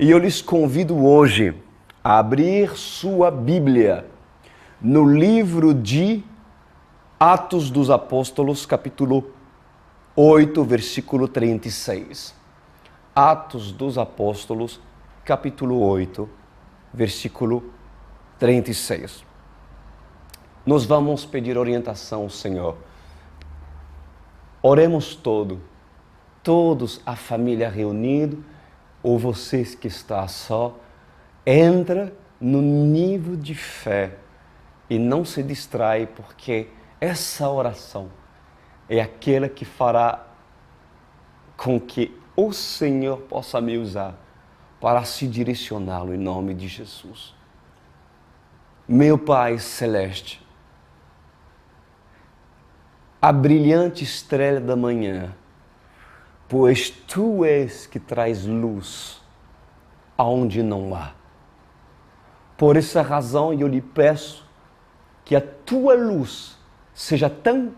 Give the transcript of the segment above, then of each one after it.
E eu lhes convido hoje a abrir sua Bíblia no livro de Atos dos Apóstolos, capítulo 8, versículo 36. Atos dos Apóstolos, capítulo 8, versículo 36. Nós vamos pedir orientação ao Senhor. Oremos todos, a família reunida, ou vocês que estão só, entra no nível de fé e não se distrai, porque essa oração é aquela que fará com que o Senhor possa me usar para se direcioná-lo em nome de Jesus. Meu Pai Celeste, a brilhante estrela da manhã, pois Tu és que traz luz aonde não há. Por essa razão eu lhe peço que a Tua luz seja tão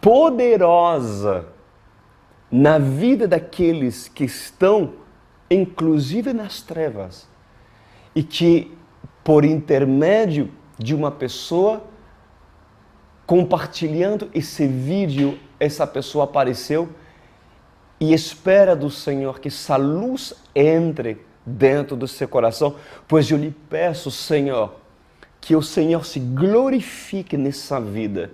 poderosa na vida daqueles que estão, inclusive nas trevas, e que por intermédio de uma pessoa compartilhando esse vídeo, essa pessoa apareceu e espera do Senhor que essa luz entre dentro do seu coração, pois eu lhe peço, Senhor, que o Senhor se glorifique nessa vida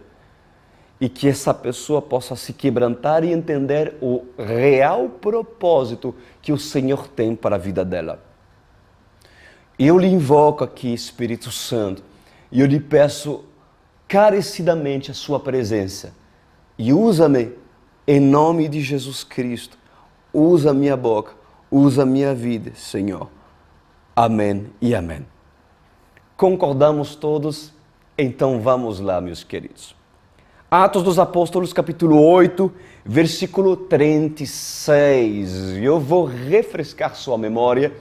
e que essa pessoa possa se quebrantar e entender o real propósito que o Senhor tem para a vida dela. Eu lhe invoco aqui, Espírito Santo, e eu lhe peço carecidamente a sua presença. E usa-me em nome de Jesus Cristo. Usa minha boca, usa minha vida, Senhor. Amém e amém. Concordamos todos? Então vamos lá, meus queridos. Atos dos Apóstolos, capítulo 8, versículo 36. Eu vou refrescar sua memória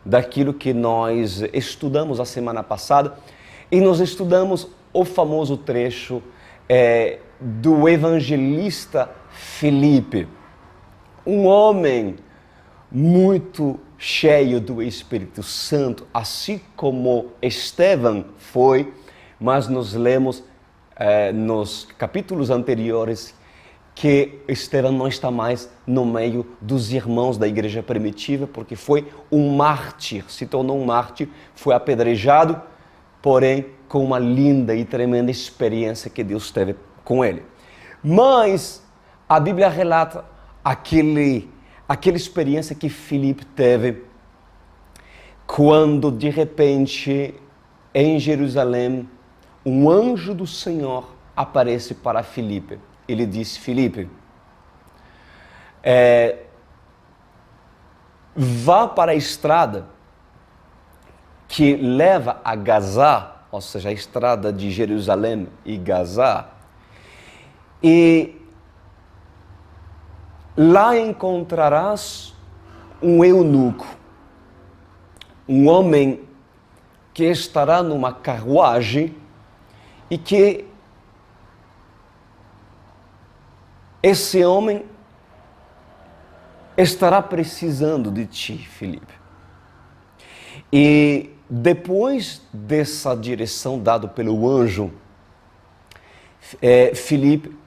daquilo que nós estudamos a semana passada. E nós estudamos o famoso trecho do evangelista Filipe, um homem muito cheio do Espírito Santo, assim como Estevão foi, mas nós lemos nos capítulos anteriores que Estevão não está mais no meio dos irmãos da igreja primitiva, porque foi um mártir, se tornou um mártir, foi apedrejado, porém com uma linda e tremenda experiência que Deus teve com ele. Mas a Bíblia relata aquela experiência que Filipe teve quando, de repente, em Jerusalém, um anjo do Senhor aparece para Filipe. Ele disse: Filipe, vá para a estrada que leva a Gazá, ou seja, a estrada de Jerusalém e Gazá, e lá encontrarás um eunuco, um homem que estará numa carruagem e que esse homem estará precisando de ti, Filipe. E depois dessa direção dada pelo anjo, Filipe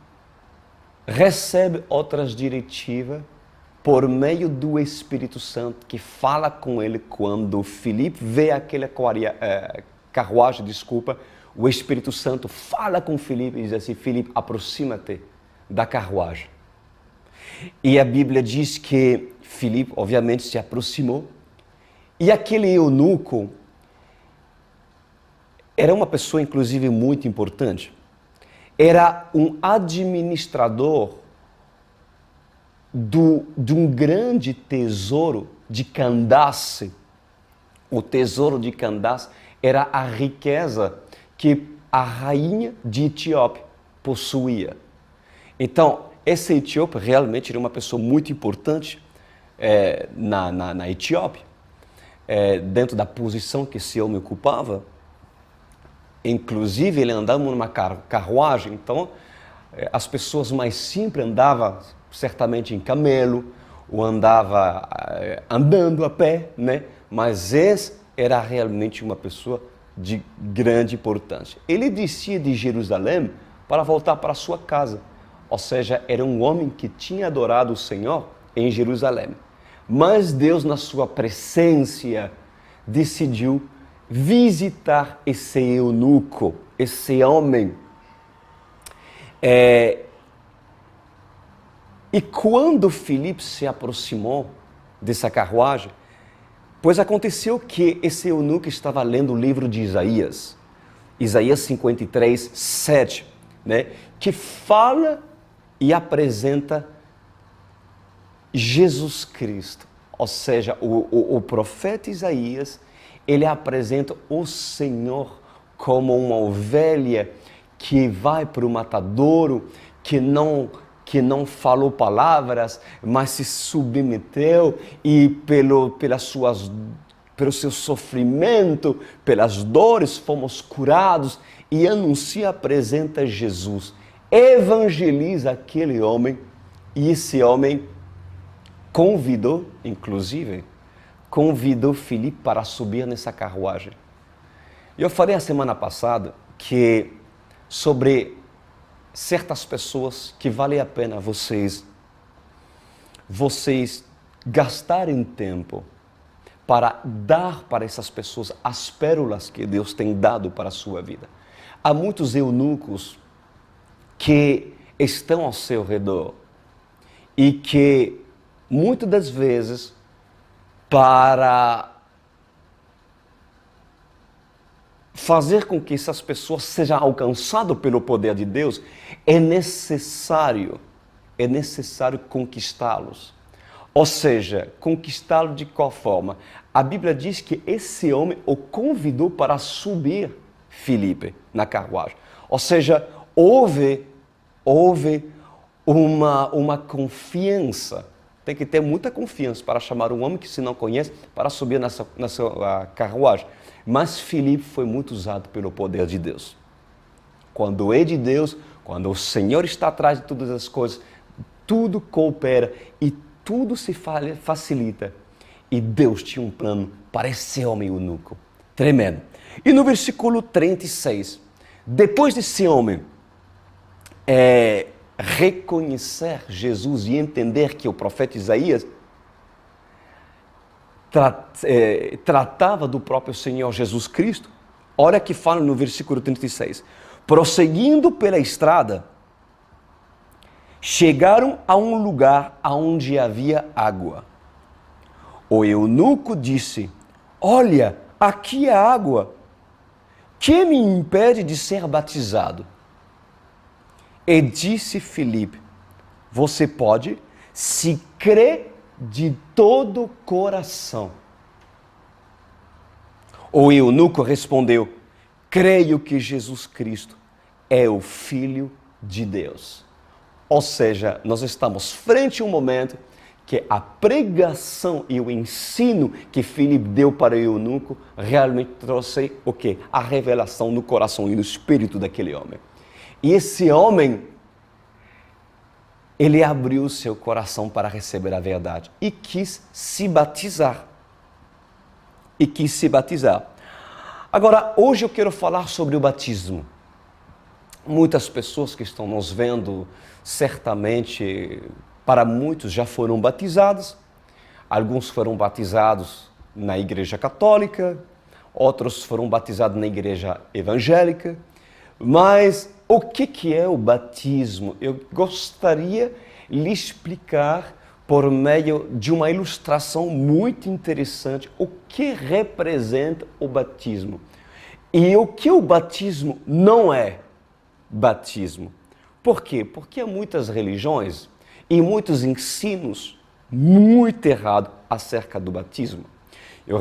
recebe outras diretivas por meio do Espírito Santo, que fala com ele quando Filipe vê aquela carruagem, o Espírito Santo fala com Filipe e diz assim: Filipe, aproxima-te da carruagem. E a Bíblia diz que Filipe, obviamente, se aproximou, e aquele eunuco era uma pessoa, inclusive, muito importante. Era um administrador de um grande tesouro de Candace. O tesouro de Candace era a riqueza que a rainha de Etiópia possuía. Então, esse etíope realmente era uma pessoa muito importante na Etiópia, dentro da posição que esse homem ocupava. Inclusive, ele andava numa carruagem, então as pessoas mais simples andavam certamente em camelo, ou andava andando a pé, né? Mas esse era realmente uma pessoa de grande importância. Ele descia de Jerusalém para voltar para sua casa. Ou seja, era um homem que tinha adorado o Senhor em Jerusalém. Mas Deus, na sua presença, decidiu visitar esse eunuco, esse homem. E quando Filipe se aproximou dessa carruagem, pois aconteceu que esse eunuco estava lendo o livro de Isaías 53, 7, né, que fala e apresenta Jesus Cristo. Ou seja, o profeta Isaías, ele apresenta o Senhor como uma ovelha que vai para o matadouro, que não falou palavras, mas se submeteu e pelo seu sofrimento, pelas dores, fomos curados, e anuncia, apresenta Jesus, evangeliza aquele homem, e esse homem convidou Filipe para subir nessa carruagem. Eu falei a semana passada que sobre certas pessoas que vale a pena vocês gastarem tempo para dar para essas pessoas as pérolas que Deus tem dado para a sua vida. Há muitos eunucos que estão ao seu redor e que muitas das vezes, para fazer com que essas pessoas sejam alcançadas pelo poder de Deus, é necessário conquistá-los. Ou seja, conquistá-los de qual forma? A Bíblia diz que esse homem o convidou para subir Filipe na carruagem. Ou seja, houve uma confiança. Tem que ter muita confiança para chamar um homem que se não conhece para subir nessa carruagem. Mas Filipe foi muito usado pelo poder de Deus. Quando é de Deus, quando o Senhor está atrás de todas as coisas, tudo coopera e tudo se facilita. E Deus tinha um plano para esse homem eunuco. Tremendo. E no versículo 36, depois desse homem reconhecer Jesus e entender que o profeta Isaías tratava do próprio Senhor Jesus Cristo, olha que fala no versículo 36. Prosseguindo pela estrada, chegaram a um lugar onde havia água. O eunuco disse: olha, aqui há água. Que me impede de ser batizado? E disse Filipe: você pode, se crê de todo o coração. O eunuco respondeu: creio que Jesus Cristo é o Filho de Deus. Ou seja, nós estamos frente a um momento que a pregação e o ensino que Filipe deu para o eunuco realmente trouxe o quê? A revelação no coração e no espírito daquele homem. E esse homem, ele abriu o seu coração para receber a verdade e quis se batizar. Agora, hoje eu quero falar sobre o batismo. Muitas pessoas que estão nos vendo, certamente, para muitos já foram batizados. Alguns foram batizados na Igreja Católica, outros foram batizados na Igreja Evangélica. Mas o que é o batismo? Eu gostaria de lhe explicar por meio de uma ilustração muito interessante o que representa o batismo e o que o batismo não é batismo. Por quê? Porque há muitas religiões e muitos ensinos muito errados acerca do batismo. Eu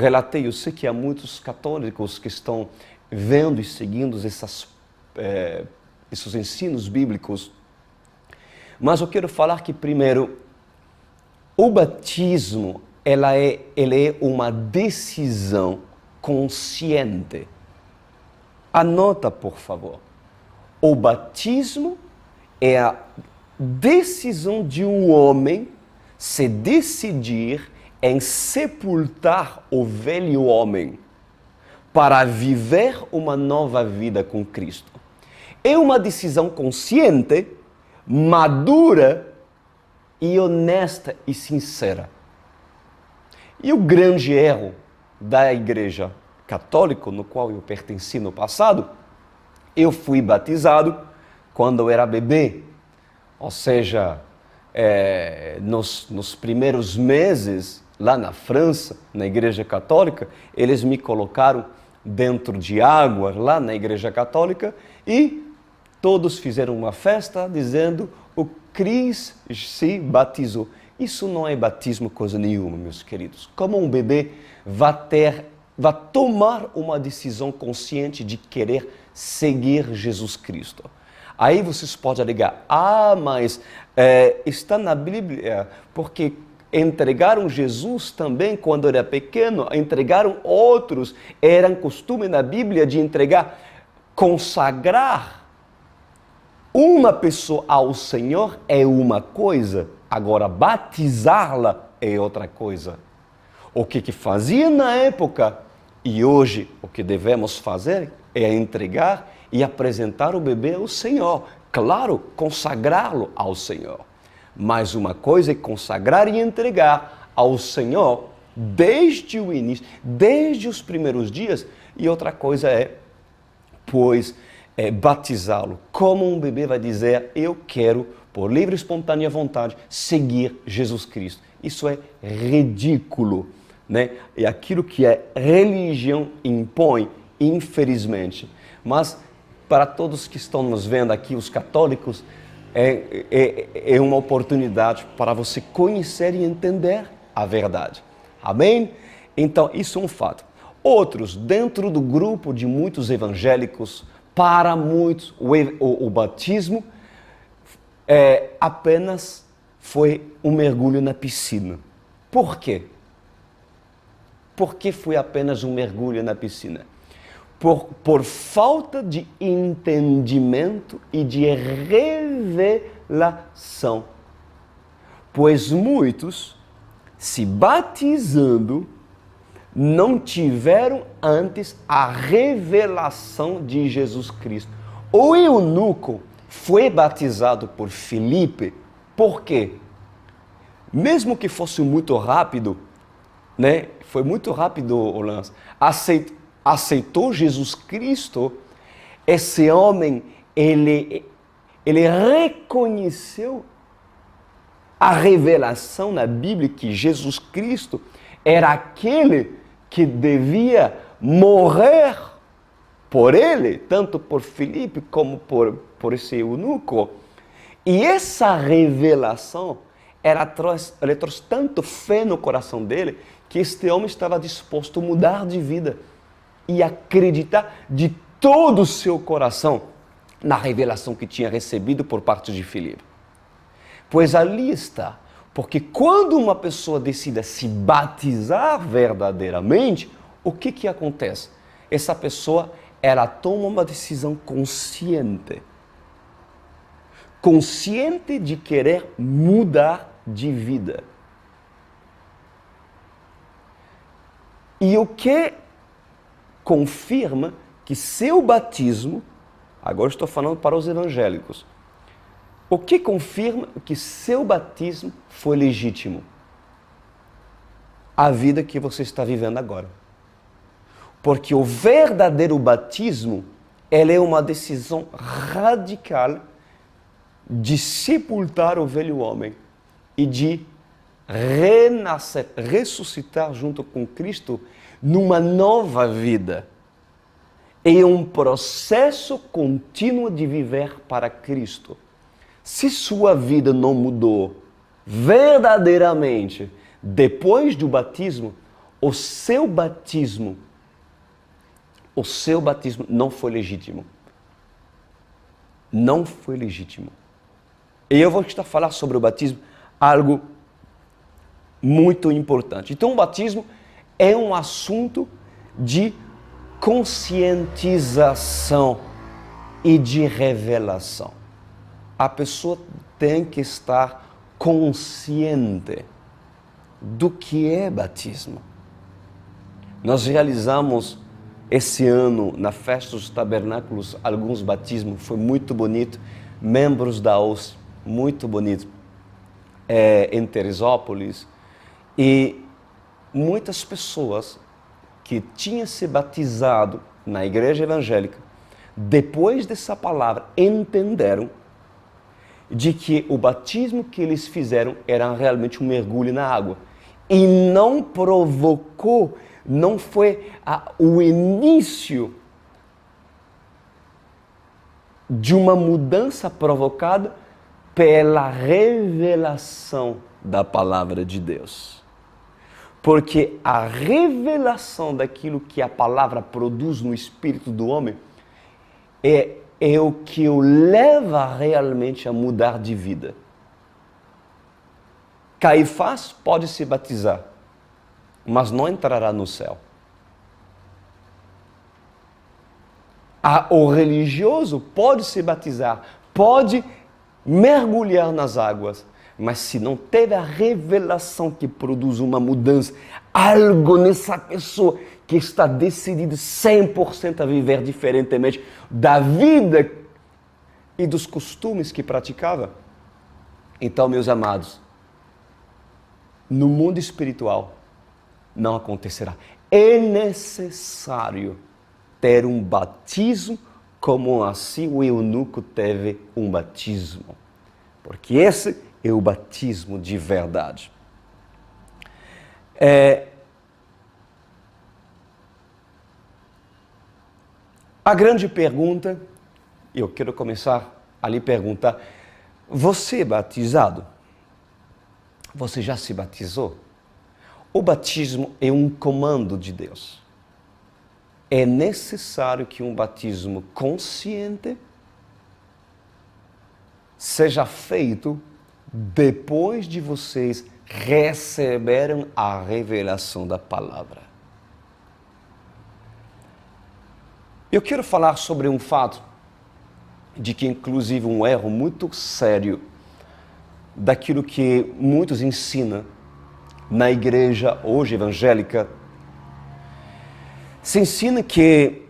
sei que há muitos católicos que estão vendo e seguindo esses ensinos bíblicos, mas eu quero falar que primeiro, o batismo ele é uma decisão consciente. Anota, por favor. O batismo é a decisão de um homem se decidir em sepultar o velho homem para viver uma nova vida com Cristo. É uma decisão consciente, madura e honesta e sincera. E o grande erro da Igreja Católica, no qual eu pertenci no passado, eu fui batizado quando eu era bebê. Ou seja, nos primeiros meses, lá na França, na Igreja Católica, eles me colocaram dentro de água, lá na Igreja Católica, e todos fizeram uma festa dizendo: o Cris se batizou. Isso não é batismo coisa nenhuma, meus queridos. Como um bebê vai tomar uma decisão consciente de querer seguir Jesus Cristo. Aí vocês podem alegar: mas está na Bíblia, porque entregaram Jesus também quando era pequeno, entregaram outros, era costume na Bíblia de entregar, consagrar uma pessoa ao Senhor é uma coisa, agora batizá-la é outra coisa. O que fazia na época e hoje o que devemos fazer é entregar e apresentar o bebê ao Senhor. Claro, consagrá-lo ao Senhor. Mas uma coisa é consagrar e entregar ao Senhor desde o início, desde os primeiros dias, e outra coisa é, batizá-lo. Como um bebê vai dizer: eu quero, por livre e espontânea vontade, seguir Jesus Cristo. Isso é ridículo, né? É aquilo que a religião impõe, infelizmente. Mas para todos que estão nos vendo aqui, os católicos, é uma oportunidade para você conhecer e entender a verdade. Amém? Então, isso é um fato. Outros, dentro do grupo de muitos evangélicos, para muitos, o batismo apenas foi um mergulho na piscina. Por quê? Por que foi apenas um mergulho na piscina? Por falta de entendimento e de revelação. Pois muitos, se batizando, não tiveram antes a revelação de Jesus Cristo. O eunuco foi batizado por Filipe, por quê? Mesmo que fosse muito rápido, né? Foi muito rápido o lance. Aceitou Jesus Cristo, esse homem, ele reconheceu a revelação na Bíblia que Jesus Cristo era aquele que devia morrer por ele, tanto por Filipe como por esse eunuco. E essa revelação, ela trouxe tanto fé no coração dele, que este homem estava disposto a mudar de vida e acreditar de todo o seu coração na revelação que tinha recebido por parte de Filipe. Pois ali está, porque quando uma pessoa decide se batizar verdadeiramente, o que acontece? Essa pessoa, ela toma uma decisão consciente de querer mudar de vida. E o que confirma que seu batismo, agora estou falando para os evangélicos, o que confirma que seu batismo foi legítimo? A vida que você está vivendo agora. Porque o verdadeiro batismo, ela é uma decisão radical de sepultar o velho homem e de renascer, ressuscitar junto com Cristo numa nova vida. É um processo contínuo de viver para Cristo. Se sua vida não mudou verdadeiramente depois do batismo, o seu batismo não foi legítimo. Não foi legítimo. E eu vou estar falando sobre o batismo, algo muito importante. Então, o batismo é um assunto de conscientização e de revelação. A pessoa tem que estar consciente do que é batismo. Nós realizamos esse ano, na Festa dos Tabernáculos, alguns batismos, foi muito bonito, membros da OS, muito bonito, em Teresópolis, e muitas pessoas que tinham se batizado na igreja evangélica, depois dessa palavra, entenderam de que o batismo que eles fizeram era realmente um mergulho na água, e não provocou, não foi o início de uma mudança provocada pela revelação da palavra de Deus. Porque a revelação daquilo que a palavra produz no espírito do homem é o que o leva realmente a mudar de vida. Caifás pode se batizar, mas não entrará no céu. O religioso pode se batizar, pode mergulhar nas águas, mas se não teve a revelação que produz uma mudança, algo nessa pessoa que está decidida 100% a viver diferentemente da vida e dos costumes que praticava, então, meus amados, no mundo espiritual não acontecerá. É necessário ter um batismo como assim o eunuco teve um batismo. Porque esse é o batismo de verdade. A grande pergunta, eu quero começar a lhe perguntar, você é batizado? Você já se batizou? O batismo é um comando de Deus. É necessário que um batismo consciente seja feito depois de vocês receberem a revelação da palavra. Eu quero falar sobre um fato de que, inclusive, um erro muito sério daquilo que muitos ensinam na igreja hoje evangélica. Se ensina que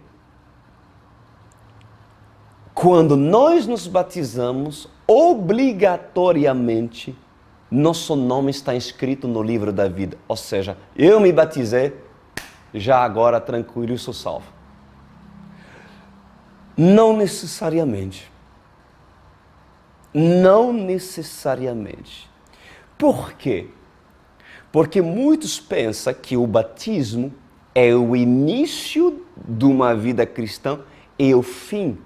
quando nós nos batizamos, obrigatoriamente, nosso nome está inscrito no livro da vida. Ou seja, eu me batizei, já agora tranquilo e sou salvo. Não necessariamente. Não necessariamente. Por quê? Porque muitos pensam que o batismo é o início de uma vida cristã e o fim.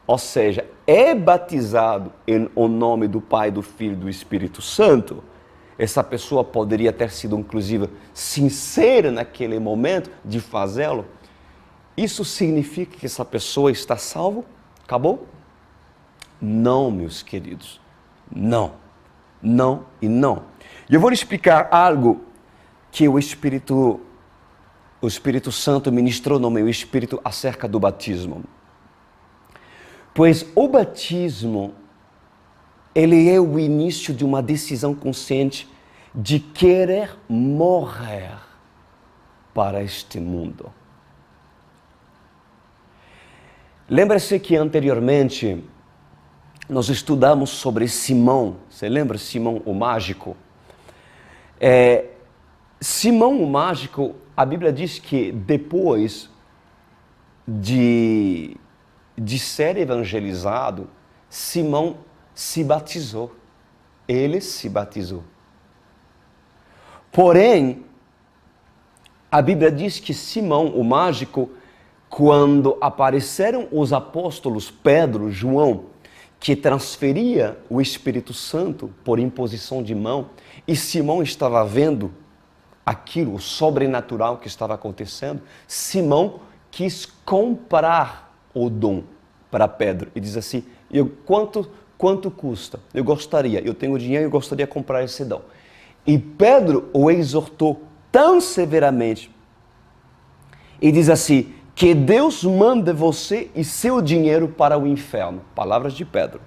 Ou seja, é batizado em o nome do Pai, do Filho e do Espírito Santo. Essa pessoa poderia ter sido, inclusive, sincera naquele momento de fazê-lo. Isso significa que essa pessoa está salva? Acabou? Não, meus queridos. Não. Não e não. E eu vou lhe explicar algo que o Espírito Santo ministrou no meu espírito acerca do batismo. Pois o batismo, ele é o início de uma decisão consciente de querer morrer para este mundo. Lembra-se que anteriormente nós estudamos sobre Simão. Você lembra Simão o mágico? Simão o mágico, a Bíblia diz que depois de ser evangelizado, Simão se batizou. Ele se batizou. Porém, a Bíblia diz que Simão o mágico, quando apareceram os apóstolos Pedro, João, que transferia o Espírito Santo por imposição de mão, e Simão estava vendo aquilo, o sobrenatural que estava acontecendo, Simão quis comprar o dom para Pedro e diz assim, quanto custa? Eu tenho dinheiro e eu gostaria de comprar esse dom. E Pedro o exortou tão severamente e diz assim, que Deus mande você e seu dinheiro para o inferno. Palavras de Pedro.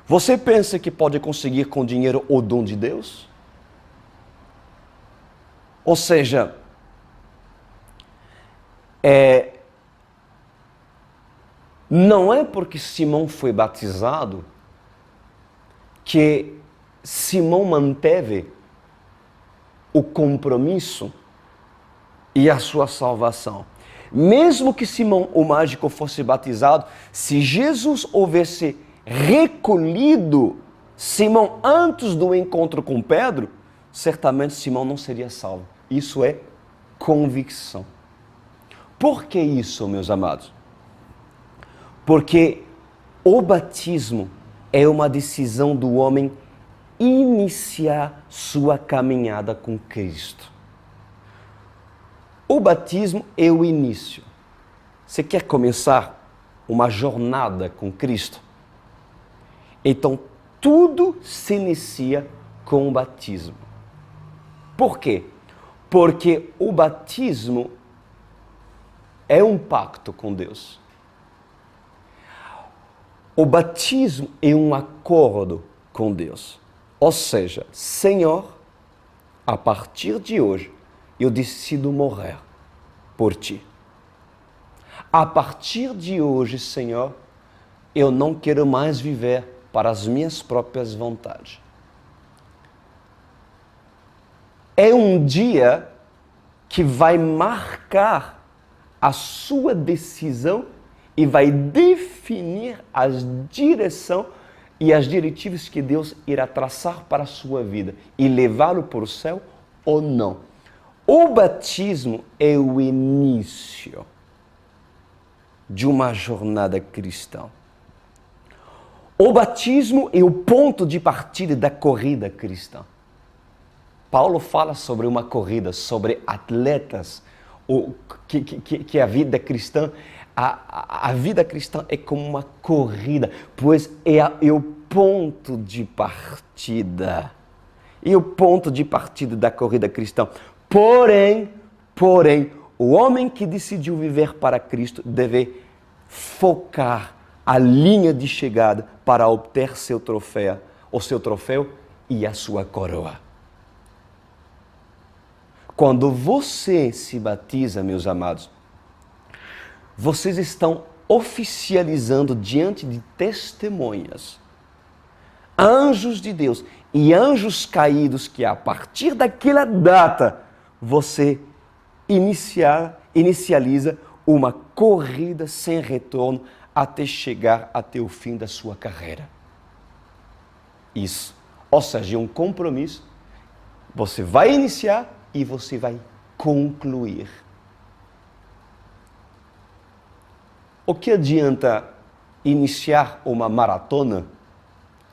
Você pensa que pode conseguir com dinheiro o dom de Deus? Ou seja, não é porque Simão foi batizado que Simão manteve o compromisso e a sua salvação. Mesmo que Simão, o mágico, fosse batizado, se Jesus houvesse recolhido Simão antes do encontro com Pedro, certamente Simão não seria salvo. Isso é convicção. Por que isso, meus amados? Porque o batismo é uma decisão do homem iniciar sua caminhada com Cristo. O batismo é o início. Você quer começar uma jornada com Cristo? Então, tudo se inicia com o batismo. Por quê? Porque o batismo é um pacto com Deus. O batismo é um acordo com Deus. Ou seja, Senhor, a partir de hoje, eu decido morrer por Ti. A partir de hoje, Senhor, eu não quero mais viver para as minhas próprias vontades. É um dia que vai marcar a sua decisão e vai definir a direção e as diretivas que Deus irá traçar para a sua vida e levá-lo para o céu ou não. O batismo é o início de uma jornada cristã. O batismo é o ponto de partida da corrida cristã. Paulo fala sobre uma corrida, sobre atletas, que a vida cristã, a vida cristã é como uma corrida, pois é o ponto de partida. É o ponto de partida da corrida cristã. Porém, o homem que decidiu viver para Cristo deve focar a linha de chegada para obter o seu troféu e a sua coroa. Quando você se batiza, meus amados, vocês estão oficializando diante de testemunhas, anjos de Deus e anjos caídos, que a partir daquela data você inicializa uma corrida sem retorno até chegar até o fim da sua carreira. Isso. Ou seja, um compromisso. Você vai iniciar e você vai concluir. O que adianta iniciar uma maratona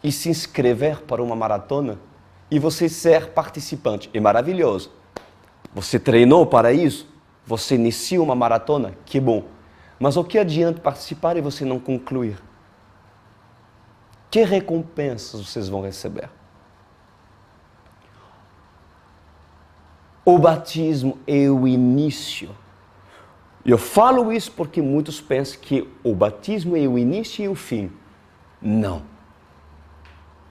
e se inscrever para uma maratona e você ser participante? É maravilhoso. Você treinou para isso? Você inicia uma maratona? Que bom. Mas o que adianta participar e você não concluir? Que recompensas vocês vão receber? O batismo é o início. Eu falo isso porque muitos pensam que o batismo é o início e o fim. Não.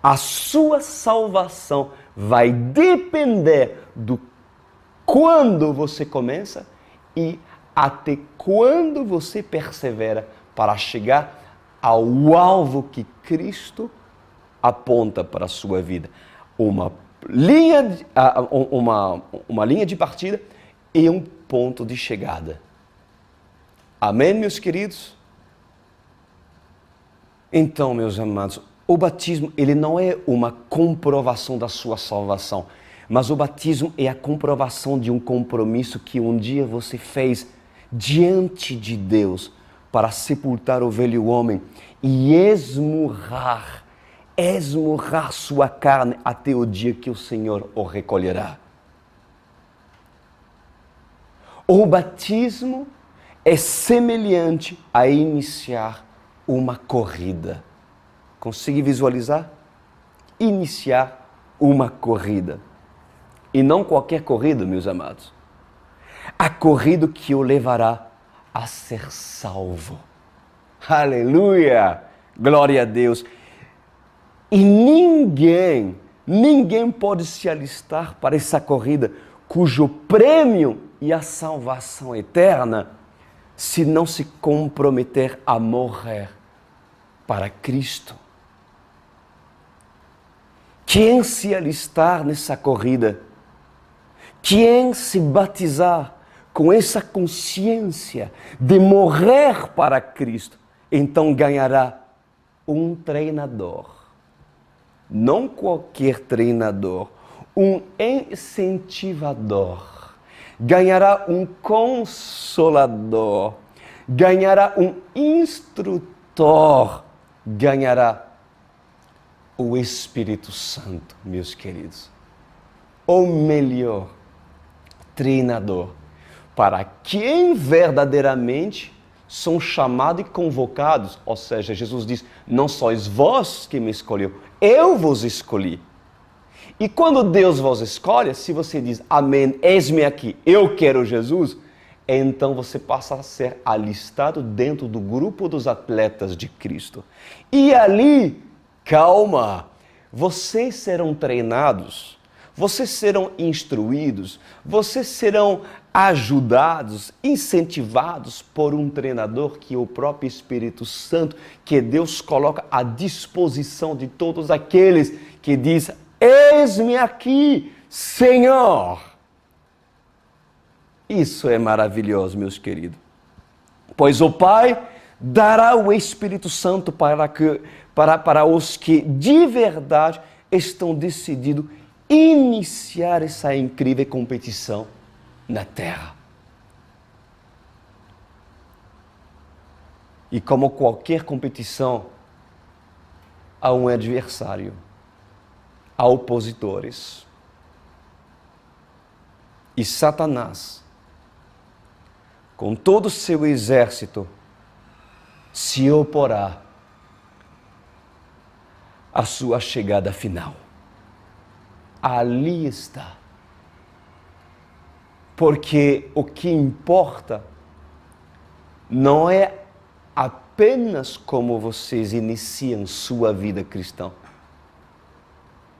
A sua salvação vai depender do quando você começa e até quando você persevera para chegar ao alvo que Cristo aponta para a sua vida. Uma linha de partida e um ponto de chegada. Amém, meus queridos? Então, meus amados, o batismo ele não é uma comprovação da sua salvação, mas o batismo é a comprovação de um compromisso que um dia você fez diante de Deus para sepultar o velho homem e esmurrar sua carne até o dia que o Senhor o recolherá. O batismo é semelhante a iniciar uma corrida. Consegue visualizar? Iniciar uma corrida. E não qualquer corrida, meus amados. A corrida que o levará a ser salvo. Aleluia! Glória a Deus! E ninguém pode se alistar para essa corrida cujo prêmio é a salvação eterna se não se comprometer a morrer para Cristo. Quem se alistar nessa corrida, quem se batizar com essa consciência de morrer para Cristo, então ganhará um treinador. Não qualquer treinador, um incentivador. Ganhará um consolador, ganhará um instrutor, ganhará o Espírito Santo, meus queridos. O melhor treinador para quem verdadeiramente são chamados e convocados. Ou seja, Jesus diz, não sois vós que me escolheu, eu vos escolhi. E quando Deus vos escolhe, se você diz, amém, eis-me aqui, eu quero Jesus, então você passa a ser alistado dentro do grupo dos atletas de Cristo. E ali, calma, vocês serão treinados, vocês serão instruídos, vocês serão ajudados, incentivados por um treinador que é o próprio Espírito Santo, que Deus coloca à disposição de todos aqueles que dizem, eis-me aqui, Senhor. Isso é maravilhoso, meus queridos. Pois o Pai dará o Espírito Santo para os que de verdade estão decididos a iniciar essa incrível competição na Terra. E como qualquer competição, há um adversário. A opositores. E Satanás, com todo o seu exército, se oporá à sua chegada final. Ali está. Porque o que importa não é apenas como vocês iniciam sua vida cristã,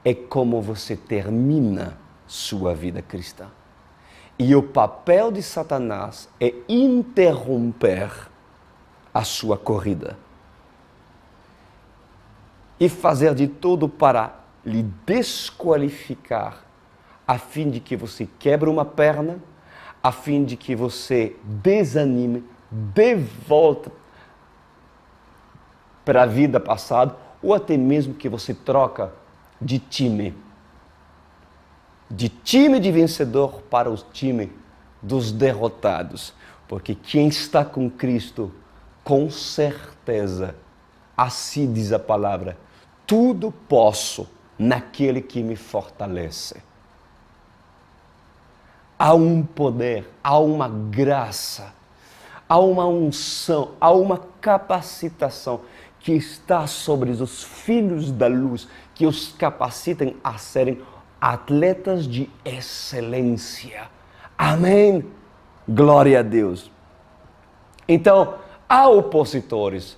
é como você termina sua vida cristã. E o papel de Satanás é interromper a sua corrida e fazer de tudo para lhe desqualificar, a fim de que você quebre uma perna, a fim de que você desanime, dê volta para a vida passada, ou até mesmo que você troca de time de vencedor para o time dos derrotados. Porque quem está com Cristo, com certeza, assim diz a palavra, tudo posso naquele que me fortalece. Há um poder, há uma graça, há uma unção, há uma capacitação que está sobre os filhos da luz, que os capacitem a serem atletas de excelência. Amém? Glória a Deus. Então, há opositores,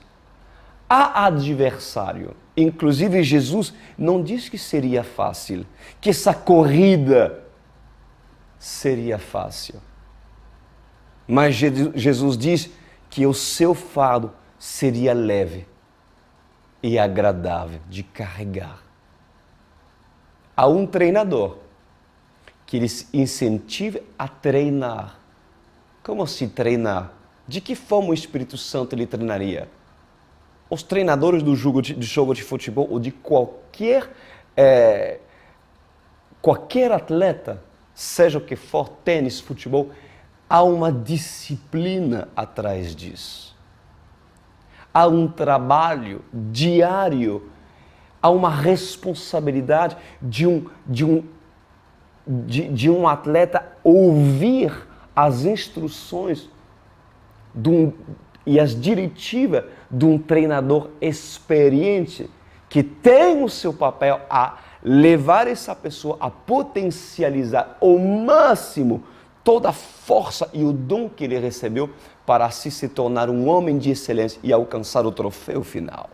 há adversário. Inclusive, Jesus não disse que seria fácil, que essa corrida seria fácil. Mas Jesus diz que o seu fardo seria leve e agradável de carregar. Há um treinador que lhes incentive a treinar. Como se treinar? De que forma o Espírito Santo lhe treinaria? Os treinadores do jogo de futebol ou de qualquer atleta, seja o que for, tênis, futebol, há uma disciplina atrás disso. Há um trabalho diário, há uma responsabilidade de um atleta ouvir as instruções e as diretivas de um treinador experiente que tem o seu papel a levar essa pessoa a potencializar ao máximo toda a força e o dom que ele recebeu para assim se tornar um homem de excelência e alcançar o troféu final.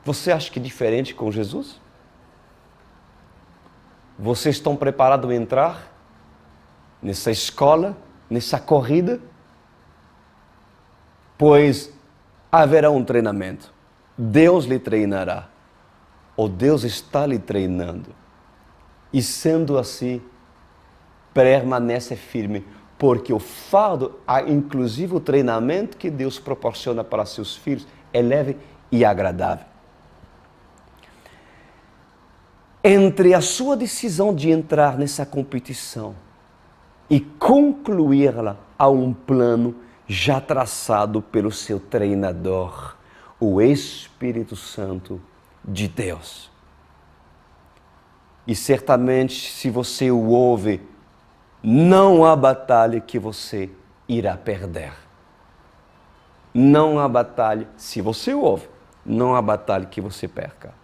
Você acha que é diferente com Jesus? Vocês estão preparados a entrar nessa escola, nessa corrida? Pois haverá um treinamento. Deus lhe treinará. Ou Deus está lhe treinando. E sendo assim, permanece firme. Porque o fardo, inclusive o treinamento que Deus proporciona para seus filhos, é leve e agradável. Entre a sua decisão de entrar nessa competição e concluí-la, há um plano já traçado pelo seu treinador, o Espírito Santo de Deus. E certamente, se você o ouve, não há batalha que você irá perder. Não há batalha, se você o ouve, não há batalha que você perca.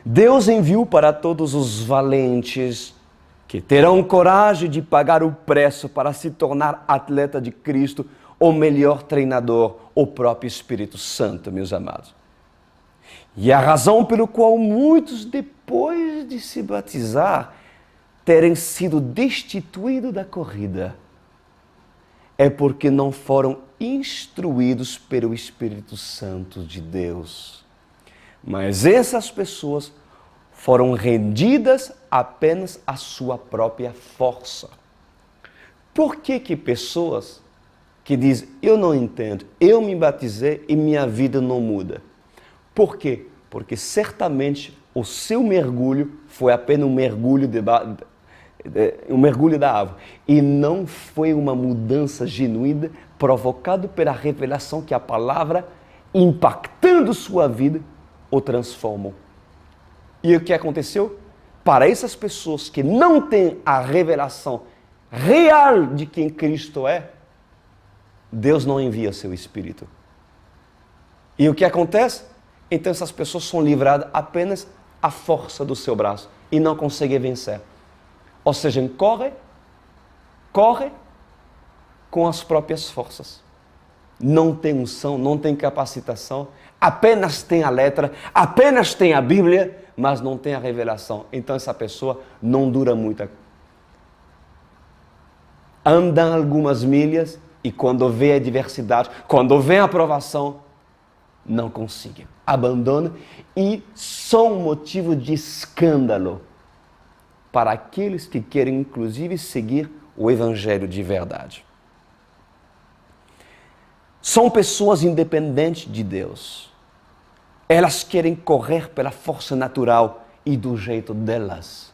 Deus enviou para todos os valentes que terão coragem de pagar o preço para se tornar atleta de Cristo, o melhor treinador, o próprio Espírito Santo, meus amados. E a razão pelo qual muitos, depois de se batizar, terem sido destituídos da corrida, é porque não foram instruídos pelo Espírito Santo de Deus. Mas essas pessoas foram rendidas apenas à sua própria força. Por que pessoas que dizem, eu não entendo, eu me batizei e minha vida não muda? Por quê? Porque certamente o seu mergulho foi apenas um mergulho da água e não foi uma mudança genuína provocada pela revelação que a palavra, impactando sua vida, o transformou. E o que aconteceu? Para essas pessoas que não têm a revelação real de quem Cristo é, Deus não envia seu Espírito. E o que acontece? Então essas pessoas são livradas apenas à força do seu braço e não conseguem vencer. Ou seja, corre com as próprias forças. Não tem unção, não tem capacitação, apenas tem a letra, apenas tem a Bíblia, mas não tem a revelação. Então essa pessoa não dura muito. Anda algumas milhas e quando vê a adversidade, quando vê a aprovação, não consegue. Abandona e são motivo de escândalo para aqueles que querem inclusive seguir o Evangelho de verdade. São pessoas independentes de Deus. Elas querem correr pela força natural e do jeito delas.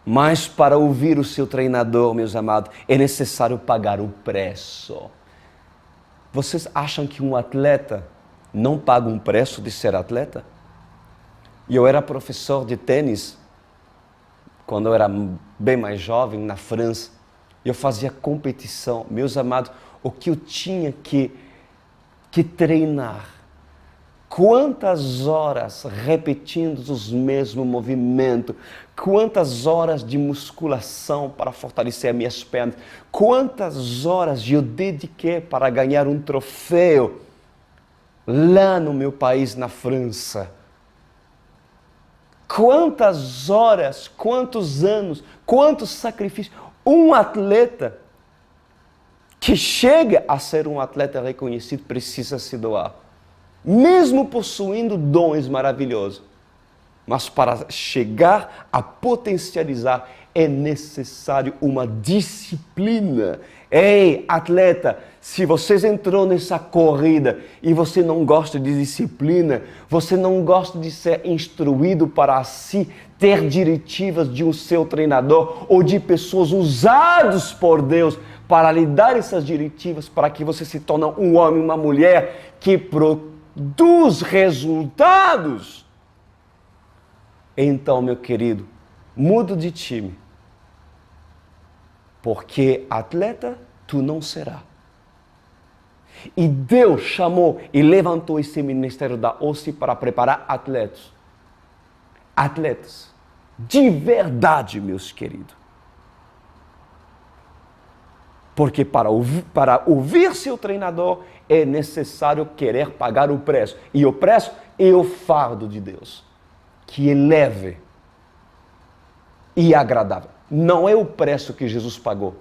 Mas para ouvir o seu treinador, meus amados, é necessário pagar o preço. Vocês acham que um atleta não paga um preço de ser atleta? Eu era professor de tênis, quando eu era bem mais jovem, na França. Eu fazia competição. Meus amados, o que eu tinha que treinar. Quantas horas repetindo os mesmos movimentos. Quantas horas de musculação para fortalecer as minhas pernas. Quantas horas eu dediquei para ganhar um troféu lá no meu país, na França. Quantas horas, quantos anos, quantos sacrifícios. Um atleta que chega a ser um atleta reconhecido precisa se doar. Mesmo possuindo dons maravilhosos. Mas para chegar a potencializar é necessário uma disciplina. Ei, atleta, se você entrou nessa corrida e você não gosta de disciplina, você não gosta de ser instruído para assim ter diretivas de um seu treinador ou de pessoas usadas por Deus para lhe dar essas diretivas para que você se torne um homem, uma mulher que produz resultados. Então, meu querido, muda de time. Porque atleta tu não será. E Deus chamou e levantou esse ministério da OSCE para preparar atletas. Atletas de verdade, meus queridos. Porque para ouvir seu treinador é necessário querer pagar o preço. E o preço é o fardo de Deus, que é leve e agradável. Não é o preço que Jesus pagou.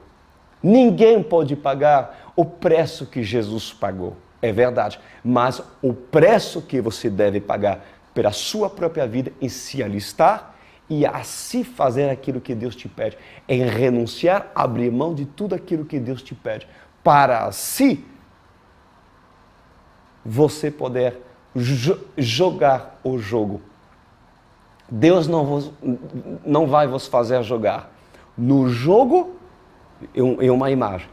Ninguém pode pagar o preço que Jesus pagou. É verdade. Mas o preço que você deve pagar pela sua própria vida em se alistar e assim fazer aquilo que Deus te pede, em renunciar, abrir mão de tudo aquilo que Deus te pede, para assim você poder jogar o jogo. Deus não vai vos fazer jogar no jogo, é uma imagem,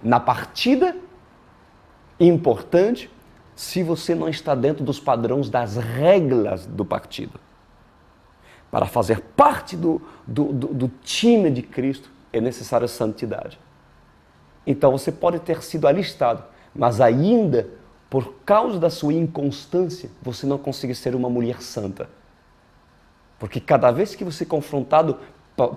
na partida importante, se você não está dentro dos padrões, das regras do partido. Para fazer parte do time de Cristo é necessária santidade. Então você pode ter sido alistado, mas ainda, por causa da sua inconstância, você não consegue ser uma mulher santa. Porque cada vez que você é confrontado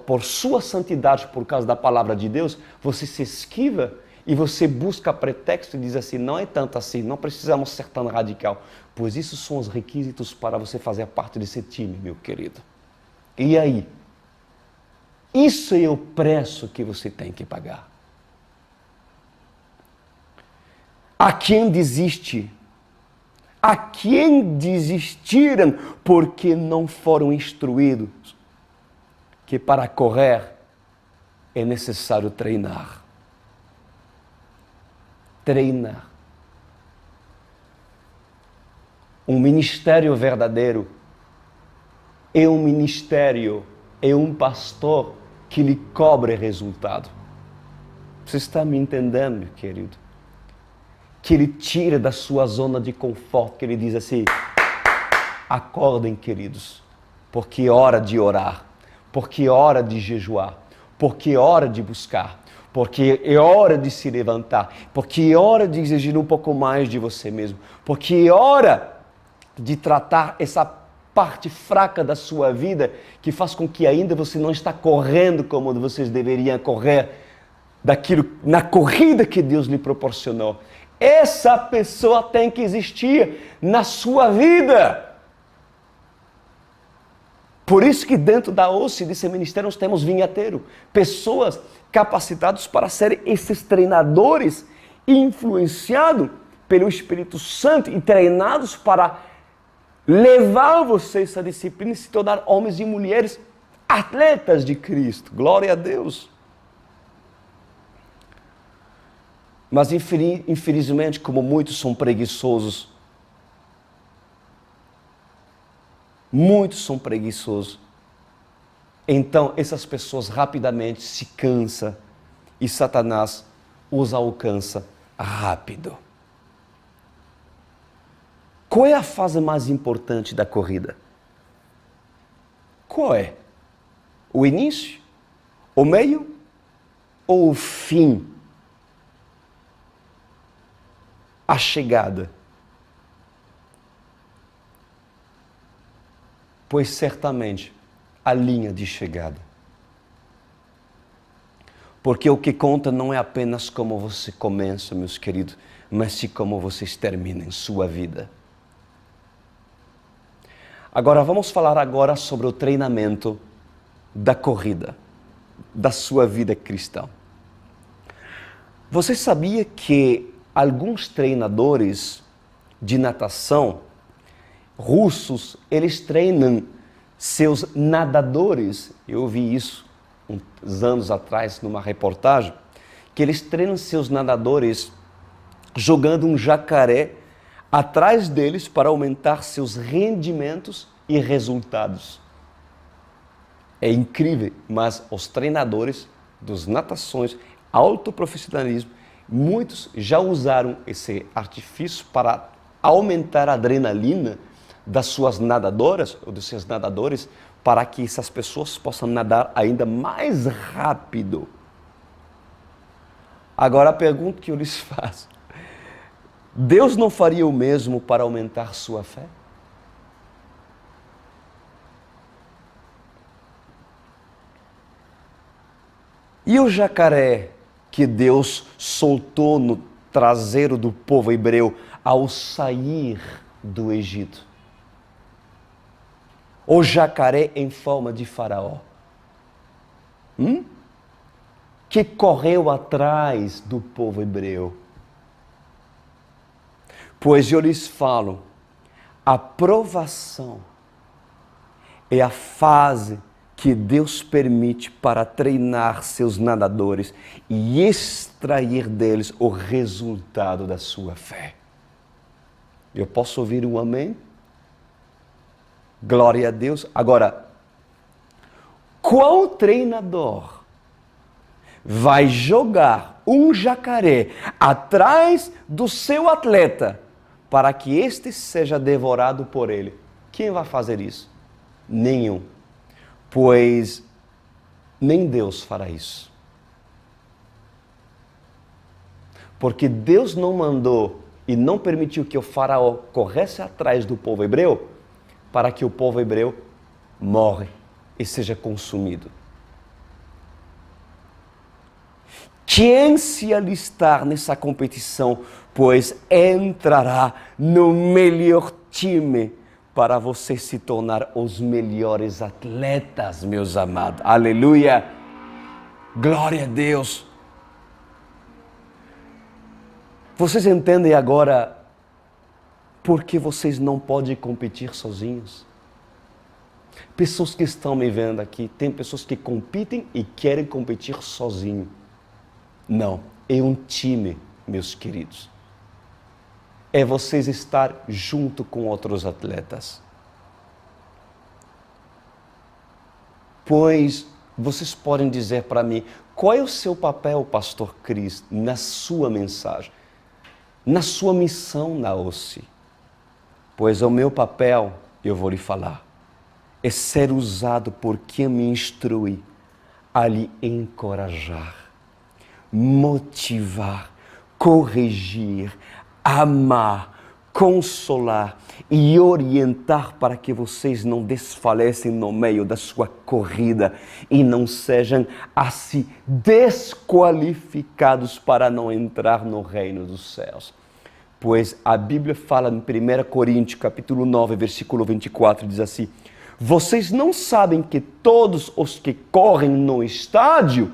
por sua santidade, por causa da palavra de Deus, você se esquiva e você busca pretexto e diz assim, não é tanto assim, não precisamos ser tão radical. Pois isso são os requisitos para você fazer parte desse time, meu querido. E aí? Isso é o preço que você tem que pagar. A quem desiste? A quem desistiram porque não foram instruídos que para correr é necessário treinar. Treinar. Um ministério verdadeiro é um ministério, é um pastor que lhe cobre resultado. Você está me entendendo, meu querido? Que ele tira da sua zona de conforto, que ele diz assim, acordem, queridos, porque é hora de orar, porque é hora de jejuar, porque é hora de buscar, porque é hora de se levantar, porque é hora de exigir um pouco mais de você mesmo, porque é hora de tratar essa parte fraca da sua vida que faz com que ainda você não está correndo como vocês deveriam correr na corrida que Deus lhe proporcionou. Essa pessoa tem que existir na sua vida. Por isso que dentro da OSCE, desse ministério, nós temos vinheteiro. Pessoas capacitadas para serem esses treinadores influenciados pelo Espírito Santo e treinados para levar vocês essa disciplina e se tornar homens e mulheres atletas de Cristo. Glória a Deus. Mas infelizmente, como muitos são preguiçosos, então essas pessoas rapidamente se cansam e Satanás os alcança rápido. Qual é a fase mais importante da corrida? Qual é? O início? O meio? Ou o fim? A chegada? Pois certamente a linha de chegada. Porque o que conta não é apenas como você começa, meus queridos, mas sim como vocês terminam em sua vida. Agora, vamos falar agora sobre o treinamento da corrida, da sua vida cristã. Você sabia que alguns treinadores de natação russos, eles treinam seus nadadores? Eu vi isso uns anos atrás numa reportagem, que eles treinam seus nadadores jogando um jacaré atrás deles para aumentar seus rendimentos e resultados. É incrível, mas os treinadores dos natações, alto profissionalismo, muitos já usaram esse artifício para aumentar a adrenalina das suas nadadoras ou dos seus nadadores, para que essas pessoas possam nadar ainda mais rápido. Agora a pergunta que eu lhes faço: Deus não faria o mesmo para aumentar sua fé? E o jacaré que Deus soltou no traseiro do povo hebreu ao sair do Egito. O jacaré em forma de Faraó, que correu atrás do povo hebreu. Pois eu lhes falo, a provação é a fase que Deus permite para treinar seus nadadores e extrair deles o resultado da sua fé. Eu posso ouvir um amém? Glória a Deus. Agora, qual treinador vai jogar um jacaré atrás do seu atleta para que este seja devorado por ele? Quem vai fazer isso? Nenhum. Pois nem Deus fará isso. Porque Deus não mandou e não permitiu que o faraó corresse atrás do povo hebreu para que o povo hebreu morre e seja consumido. Quem se alistar nessa competição, pois entrará no melhor time para você se tornar os melhores atletas, meus amados. Aleluia! Glória a Deus! Vocês entendem agora por que vocês não podem competir sozinhos? Pessoas que estão me vendo aqui, tem pessoas que competem e querem competir sozinho. Não, é um time, meus queridos. É vocês estar junto com outros atletas. Pois vocês podem dizer para mim, qual é o seu papel, Pastor Cris, na sua mensagem, na sua missão na OSCE? Pois o meu papel, eu vou lhe falar, é ser usado por quem me instrui a lhe encorajar, motivar, corrigir, amar, consolar e orientar para que vocês não desfalecem no meio da sua corrida e não sejam assim desqualificados para não entrar no reino dos céus. Pois a Bíblia fala em 1 Coríntios, capítulo 9, versículo 24, diz assim: vocês não sabem que todos os que correm no estádio,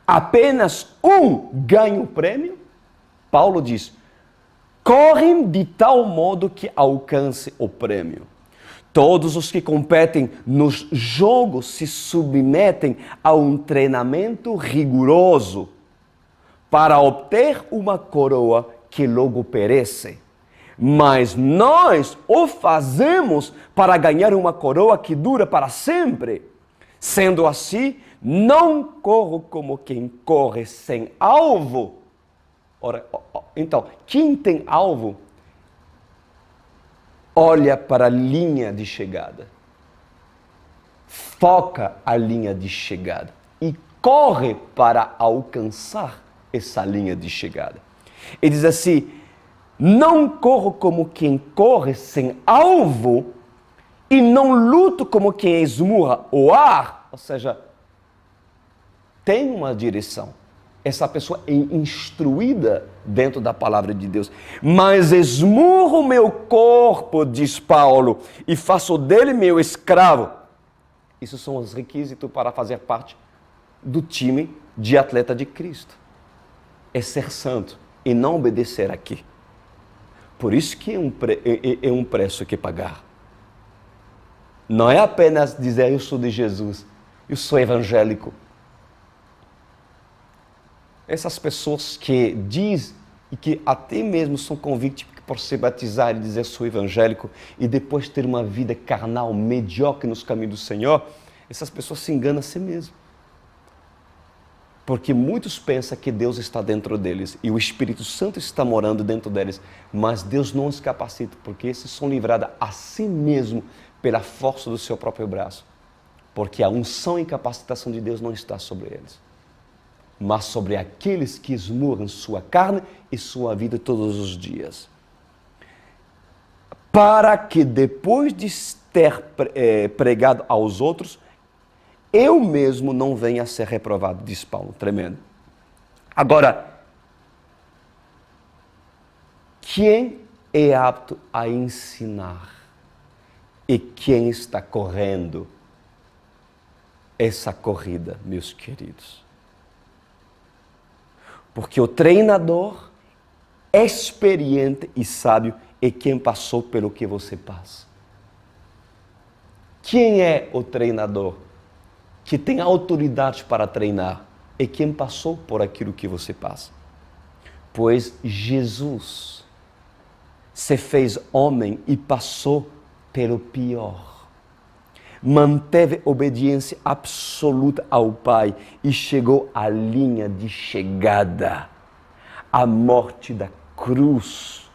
apenas um ganha o prêmio? Paulo diz, correm de tal modo que alcance o prêmio. Todos os que competem nos jogos se submetem a um treinamento rigoroso para obter uma coroa que logo perece. Mas nós o fazemos para ganhar uma coroa que dura para sempre. Sendo assim, não corro como quem corre sem alvo. Ora, então, quem tem alvo, olha para a linha de chegada. Foca a linha de chegada e corre para alcançar essa linha de chegada. Ele diz assim, não corro como quem corre sem alvo e não luto como quem esmurra o ar. Ou seja, tem uma direção. Essa pessoa é instruída dentro da palavra de Deus. Mas esmurro o meu corpo, diz Paulo, e faço dele meu escravo. Isso são os requisitos para fazer parte do time de atleta de Cristo. É ser santo e não obedecer aqui. Por isso que é um preço que pagar. Não é apenas dizer eu sou de Jesus, eu sou evangélico. Essas pessoas que dizem e que até mesmo são convictos por se batizar e dizer sou evangélico e depois ter uma vida carnal, medíocre nos caminhos do Senhor, essas pessoas se enganam a si mesmas. Porque muitos pensam que Deus está dentro deles e o Espírito Santo está morando dentro deles, mas Deus não os capacita, porque esses são livrados a si mesmo pela força do seu próprio braço. Porque a unção e capacitação de Deus não está sobre eles, mas sobre aqueles que esmurram sua carne e sua vida todos os dias. Para que depois de ter pregado aos outros, eu mesmo não venha a ser reprovado, diz Paulo, tremendo. Agora, quem é apto a ensinar e quem está correndo essa corrida, meus queridos? Porque o treinador experiente e sábio é quem passou pelo que você passa. Quem é o treinador que tem autoridade para treinar? É quem passou por aquilo que você passa. Pois Jesus se fez homem e passou pelo pior. Manteve obediência absoluta ao Pai e chegou à linha de chegada, a morte da cruz.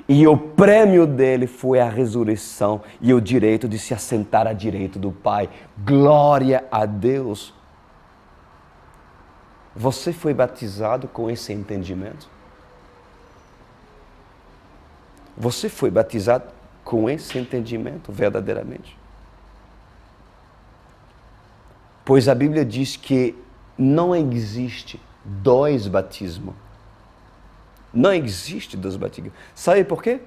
E o prêmio dele foi a ressurreição e o direito de se assentar à direita do Pai. Glória a Deus! Você foi batizado com esse entendimento? Você foi batizado com esse entendimento verdadeiramente? Pois a Bíblia diz que não existe dois batismos. Não existe dois batismos. Sabe por quê?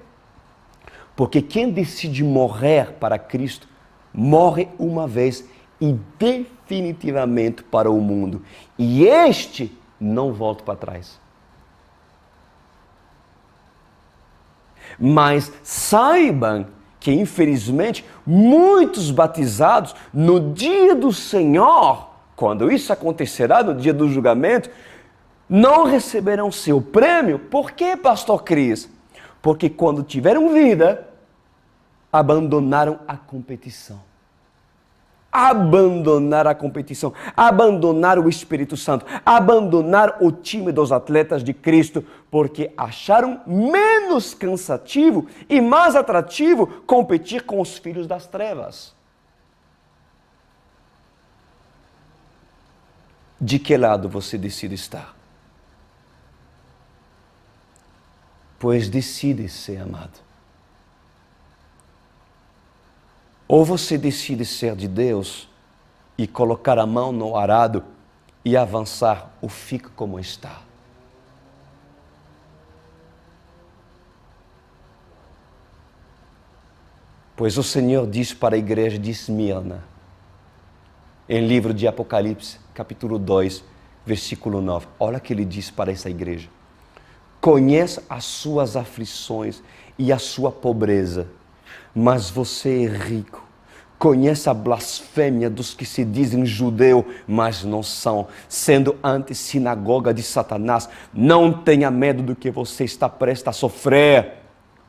Porque quem decide morrer para Cristo, morre uma vez e definitivamente para o mundo. E este não volta para trás. Mas saibam que, infelizmente, muitos batizados, no dia do Senhor, quando isso acontecerá, no dia do julgamento, não receberão seu prêmio. Por quê, pastor Cris? Porque quando tiveram vida, abandonaram a competição. Abandonar a competição, abandonar o Espírito Santo, abandonar o time dos atletas de Cristo, porque acharam menos cansativo e mais atrativo competir com os filhos das trevas. De que lado você decide estar? Pois decide ser amado. Ou você decide ser de Deus e colocar a mão no arado e avançar, ou fica como está. Pois o Senhor diz para a igreja de Esmirna, em livro de Apocalipse, capítulo 2, versículo 9. Olha o que ele diz para essa igreja. Conheça as suas aflições e a sua pobreza, mas você é rico. Conheça a blasfêmia dos que se dizem judeu, mas não são, sendo antissinagoga de Satanás. Não tenha medo do que você está prestes a sofrer.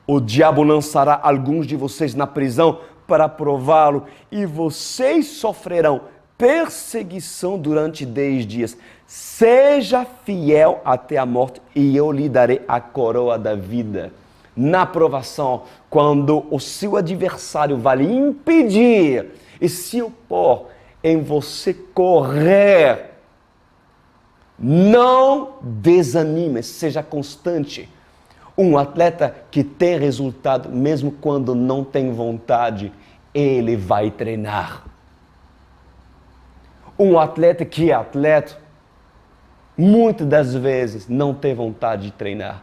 O diabo lançará alguns de vocês na prisão para prová-lo, e vocês sofrerão perseguição durante 10 dias. Seja fiel até a morte, e eu lhe darei a coroa da vida. Na provação, quando o seu adversário vai lhe impedir e se opor em você correr, não desanime, seja constante. Um atleta que tem resultado, mesmo quando não tem vontade, ele vai treinar. Um atleta que é atleta, muitas das vezes não tem vontade de treinar,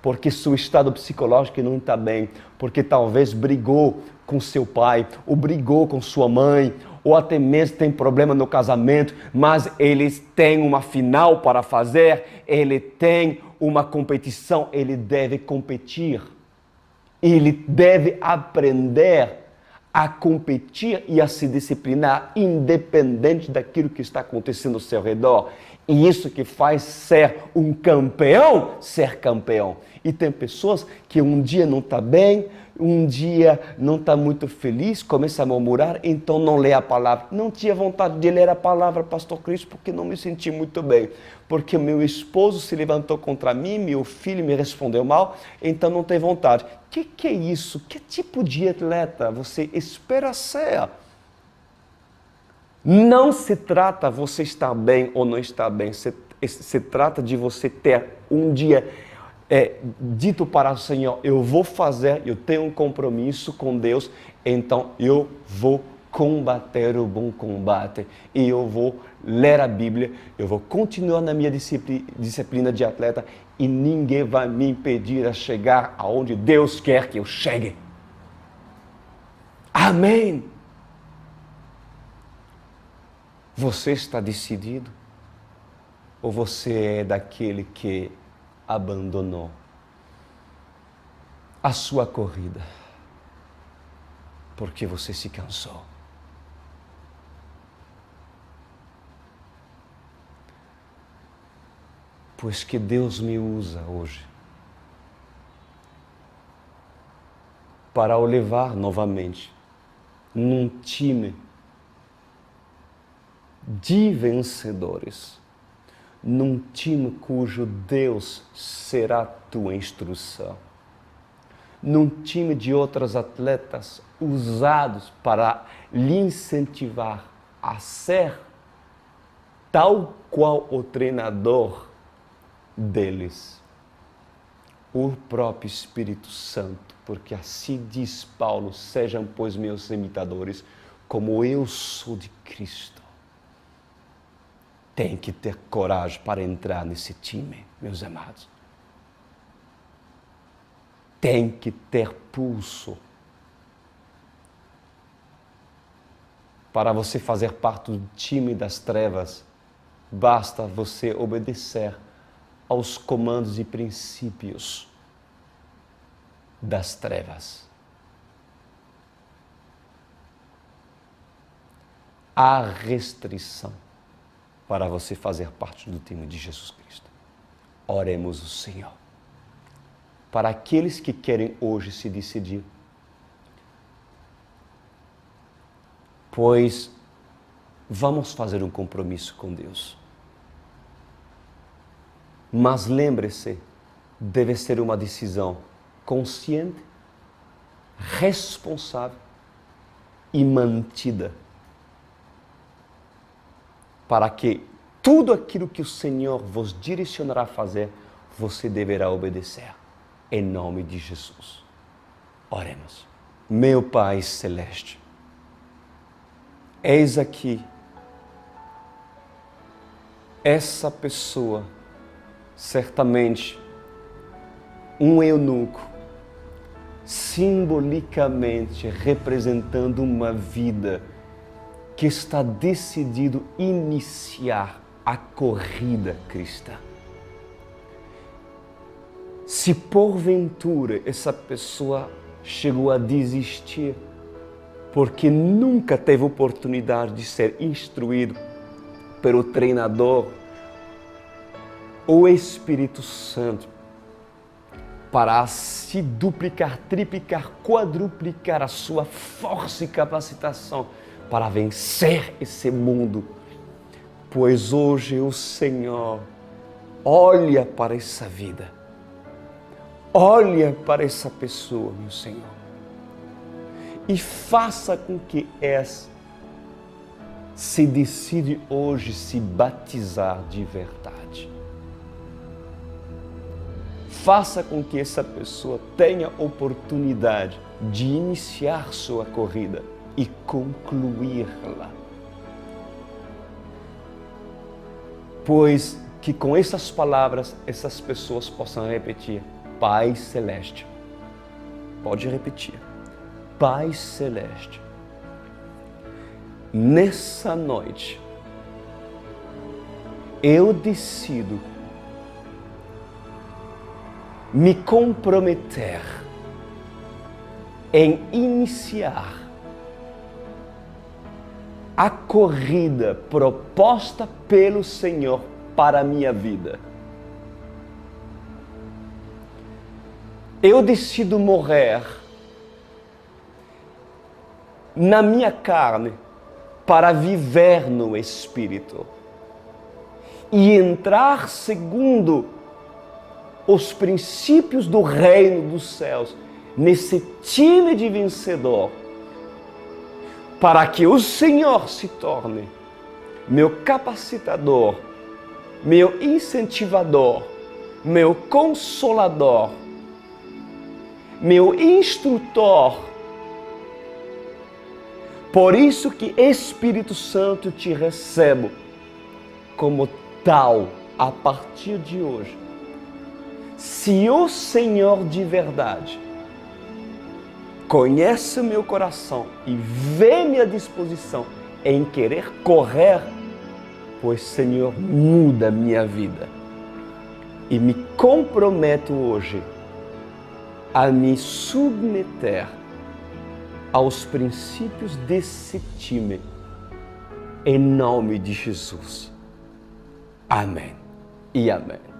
porque seu estado psicológico não está bem, porque talvez brigou com seu pai, ou brigou com sua mãe, ou até mesmo tem problema no casamento, mas eles têm uma final para fazer, ele tem uma competição, ele deve competir, ele deve aprender a competir e a se disciplinar, independente daquilo que está acontecendo ao seu redor. E isso que faz ser um campeão, ser campeão. E tem pessoas que um dia não está bem, um dia não está muito feliz, começa a murmurar, então não lê a palavra. Não tinha vontade de ler a palavra, pastor Cristo, porque não me senti muito bem. Porque meu esposo se levantou contra mim, meu filho me respondeu mal, então não tem vontade. Que é isso? Que tipo de atleta você espera ser? Não se trata de você estar bem ou não estar bem, se trata de você ter um dia dito para o Senhor, eu vou fazer, eu tenho um compromisso com Deus, então eu vou combater o bom combate. E eu vou ler a Bíblia, eu vou continuar na minha disciplina de atleta e ninguém vai me impedir a chegar aonde Deus quer que eu chegue. Amém! Você está decidido? Ou você é daquele que abandonou a sua corrida porque você se cansou? Pois que Deus me usa hoje para o levar novamente num time de vencedores, num time cujo Deus será tua instrução, num time de outros atletas usados para lhe incentivar a ser tal qual o treinador deles, o próprio Espírito Santo, porque assim diz Paulo: sejam, pois, meus imitadores, como eu sou de Cristo. Tem que ter coragem para entrar nesse time, meus amados. Tem que ter pulso para você fazer parte do time das trevas. Basta você obedecer aos comandos e princípios das trevas. Há restrição para você fazer parte do time de Jesus Cristo. Oremos o Senhor. Para aqueles que querem hoje se decidir, pois vamos fazer um compromisso com Deus. Mas lembre-se, deve ser uma decisão consciente, responsável e mantida, para que tudo aquilo que o Senhor vos direcionará a fazer, você deverá obedecer. Em nome de Jesus. Oremos. Meu Pai Celeste, eis aqui essa pessoa, certamente um eunuco, simbolicamente representando uma vida que está decidido iniciar a corrida cristã. Se porventura essa pessoa chegou a desistir porque nunca teve oportunidade de ser instruído pelo treinador, o Espírito Santo, para se duplicar, triplicar, quadruplicar a sua força e capacitação para vencer esse mundo. Pois hoje o Senhor olha para essa vida, olha para essa pessoa, meu Senhor, e faça com que essa se decide hoje se batizar de verdade. Faça com que essa pessoa tenha oportunidade de iniciar sua corrida e concluí-la. Pois que com essas palavras, essas pessoas possam repetir: Pai Celeste. Pode repetir. Pai Celeste, nessa noite, eu decido me comprometer em iniciar a corrida proposta pelo Senhor para a minha vida. Eu decido morrer na minha carne para viver no Espírito e entrar segundo os princípios do reino dos céus nesse time de vencedor, para que o Senhor se torne meu capacitador, meu incentivador, meu consolador, meu instrutor, Por isso que Espírito Santo te recebo como tal a partir de hoje. Se o Senhor de verdade conhece o meu coração e vê minha disposição em querer correr, pois Senhor, muda minha vida. E me comprometo hoje a me submeter aos princípios desse time, em nome de Jesus. Amém e amém.